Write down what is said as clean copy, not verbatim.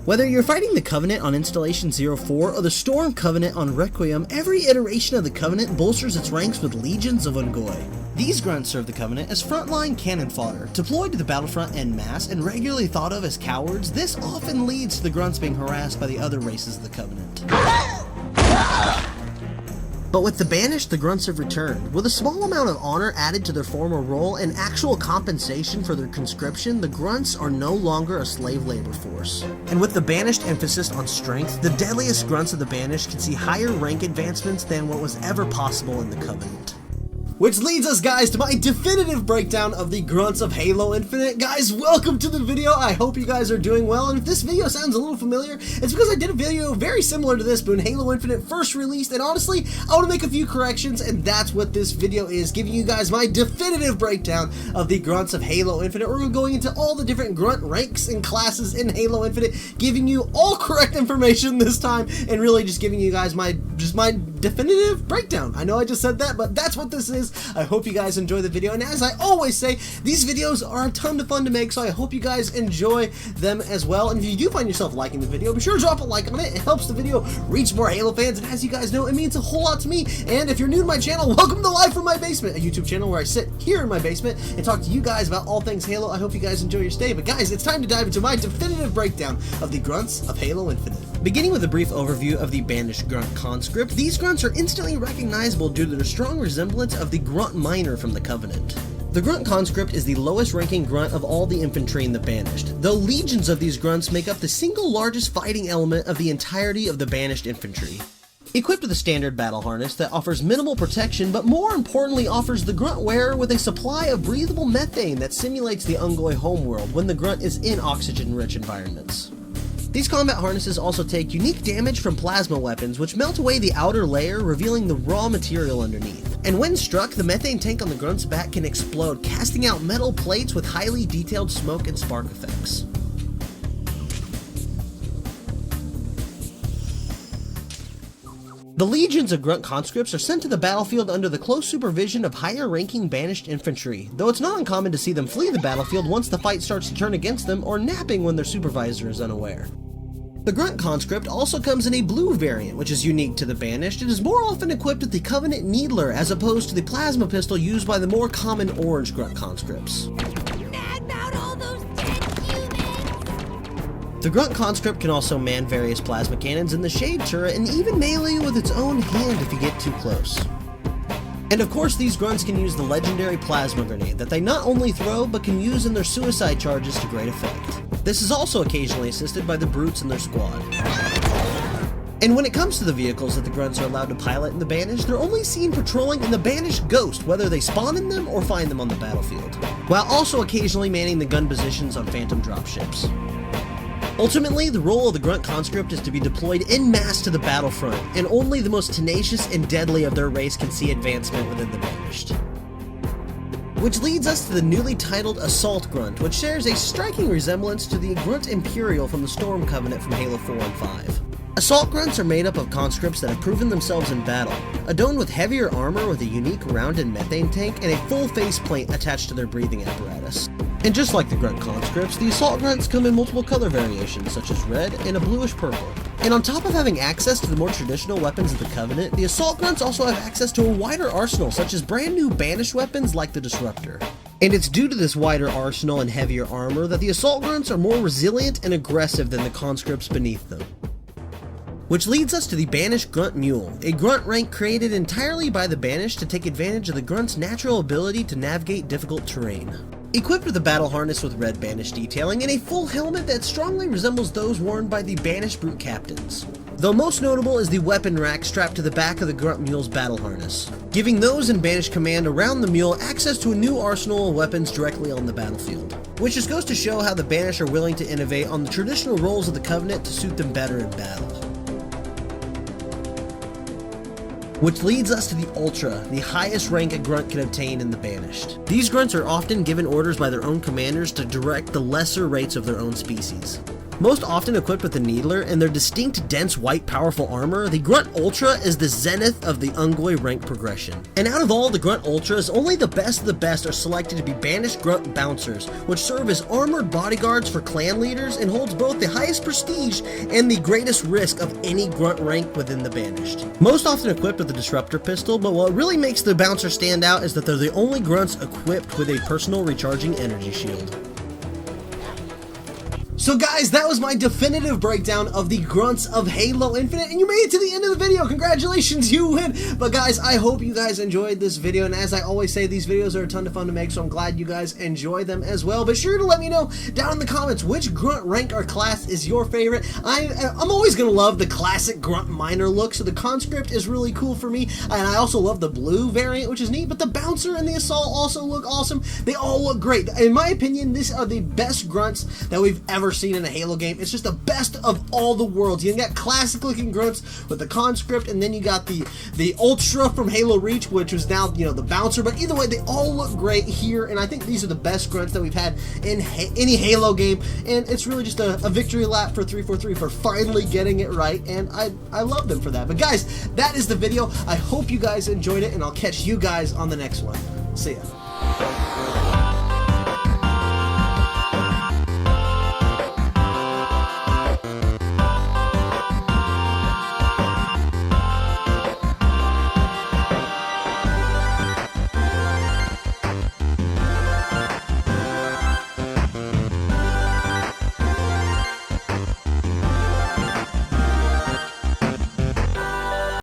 Whether you're fighting the Covenant on Installation 04 or the Storm Covenant on Requiem, every iteration of the Covenant bolsters its ranks with legions of Ungoi. These grunts serve the Covenant as frontline cannon fodder, deployed to the battlefront en masse and regularly thought of as cowards. This often leads to the grunts being harassed by the other races of the Covenant. But with the Banished, the grunts have returned. With a small amount of honor added to their former role and actual compensation for their conscription, the grunts are no longer a slave labor force. And with the Banished emphasis on strength, the deadliest grunts of the Banished can see higher rank advancements than what was ever possible in the Covenant. Which leads us, guys, to my definitive breakdown of the grunts of Halo Infinite. Guys, welcome to the video. I hope you guys are doing well, and if this video sounds a little familiar, it's because I did a video very similar to this, but when Halo Infinite first released, and honestly, I want to make a few corrections, and that's what this video is, giving you guys my definitive breakdown of the grunts of Halo Infinite. We're going into all the different grunt ranks and classes in Halo Infinite, giving you all correct information this time, and really just giving you guys my definitive breakdown. I know I just said that, but that's what this is. I hope you guys enjoy the video, and as I always say, these videos are a ton of fun to make, so I hope you guys enjoy them as well. And if you do find yourself liking the video, be sure to drop a like on it. It helps the video reach more Halo fans, and as you guys know, it means a whole lot to me. And if you're new to my channel, welcome to Live from My Basement, a YouTube channel where I sit here in my basement and talk to you guys about all things Halo. I hope you guys enjoy your stay, but guys, it's time to dive into my definitive breakdown of the grunts of Halo Infinite. Beginning with a brief overview of the Banished Grunt Conscript, these grunts are instantly recognizable due to their strong resemblance of the Grunt Miner from the Covenant. The Grunt Conscript is the lowest ranking grunt of all the infantry in the Banished, though legions of these grunts make up the single largest fighting element of the entirety of the Banished infantry. Equipped with a standard battle harness that offers minimal protection, but more importantly offers the grunt wearer with a supply of breathable methane that simulates the Ungoi homeworld when the grunt is in oxygen-rich environments. These combat harnesses also take unique damage from plasma weapons, which melt away the outer layer, revealing the raw material underneath. And when struck, the methane tank on the grunt's back can explode, casting out metal plates with highly detailed smoke and spark effects. The legions of Grunt Conscripts are sent to the battlefield under the close supervision of higher-ranking Banished infantry, though it's not uncommon to see them flee the battlefield once the fight starts to turn against them, or napping when their supervisor is unaware. The Grunt Conscript also comes in a blue variant, which is unique to the Banished. It is more often equipped with the Covenant Needler, as opposed to the plasma pistol used by the more common orange Grunt Conscripts. The Grunt Conscript can also man various plasma cannons in the Shade turret, and even melee with its own hand if you get too close. And of course, these grunts can use the legendary plasma grenade that they not only throw, but can use in their suicide charges to great effect. This is also occasionally assisted by the brutes in their squad. And when it comes to the vehicles that the grunts are allowed to pilot in the Banished, they're only seen patrolling in the Banished Ghost, whether they spawn in them or find them on the battlefield, while also occasionally manning the gun positions on phantom dropships. Ultimately, the role of the Grunt Conscript is to be deployed en masse to the battlefront, and only the most tenacious and deadly of their race can see advancement within the Banished. Which leads us to the newly titled Assault Grunt, which shares a striking resemblance to the Grunt Imperial from the Storm Covenant from Halo 4 and 5. Assault Grunts are made up of conscripts that have proven themselves in battle, adorned with heavier armor with a unique rounded methane tank and a full faceplate attached to their breathing apparatus. And just like the Grunt Conscripts, the Assault Grunts come in multiple color variations, such as red and a bluish purple. And on top of having access to the more traditional weapons of the Covenant, the Assault Grunts also have access to a wider arsenal, such as brand new Banished weapons like the Disruptor. And it's due to this wider arsenal and heavier armor that the Assault Grunts are more resilient and aggressive than the conscripts beneath them. Which leads us to the Banished Grunt Mule, a grunt rank created entirely by the Banished to take advantage of the grunt's natural ability to navigate difficult terrain. Equipped with a battle harness with red Banished detailing and a full helmet that strongly resembles those worn by the Banished brute captains. Though most notable is the weapon rack strapped to the back of the Grunt Mule's battle harness, giving those in Banished command around the Mule access to a new arsenal of weapons directly on the battlefield. Which just goes to show how the Banished are willing to innovate on the traditional roles of the Covenant to suit them better in battle. Which leads us to the Ultra, the highest rank a grunt can obtain in the Banished. These grunts are often given orders by their own commanders to direct the lesser rates of their own species. Most often equipped with the Needler and their distinct, dense, white, powerful armor, the Grunt Ultra is the zenith of the Ungoi rank progression. And out of all the Grunt Ultras, only the best of the best are selected to be Banished Grunt Bouncers, which serve as armored bodyguards for clan leaders and holds both the highest prestige and the greatest risk of any Grunt rank within the Banished. Most often equipped with the Disruptor Pistol, but what really makes the Bouncer stand out is that they're the only Grunts equipped with a personal recharging energy shield. So guys, that was my definitive breakdown of the Grunts of Halo Infinite, and you made it to the end of the video. Congratulations, you win! But guys, I hope you guys enjoyed this video, and as I always say, these videos are a ton of fun to make, so I'm glad you guys enjoy them as well. Be sure to let me know down in the comments which Grunt rank or class is your favorite. I'm always going to love the classic Grunt Miner look, so the Conscript is really cool for me, and I also love the blue variant, which is neat, but the Bouncer and the Assault also look awesome. They all look great. In my opinion, these are the best Grunts that we've ever seen in a Halo game. It's just the best of all the worlds. You got classic looking Grunts with the Conscript, and then you got the Ultra from Halo Reach, which was now, you know, the Bouncer. But either way, they all look great here, and I think these are the best Grunts that we've had in any Halo game, and it's really just a victory lap for 343 for finally getting it right, and I love them for that. But guys, that is the video. I hope you guys enjoyed it, and I'll catch you guys on the next one. See ya.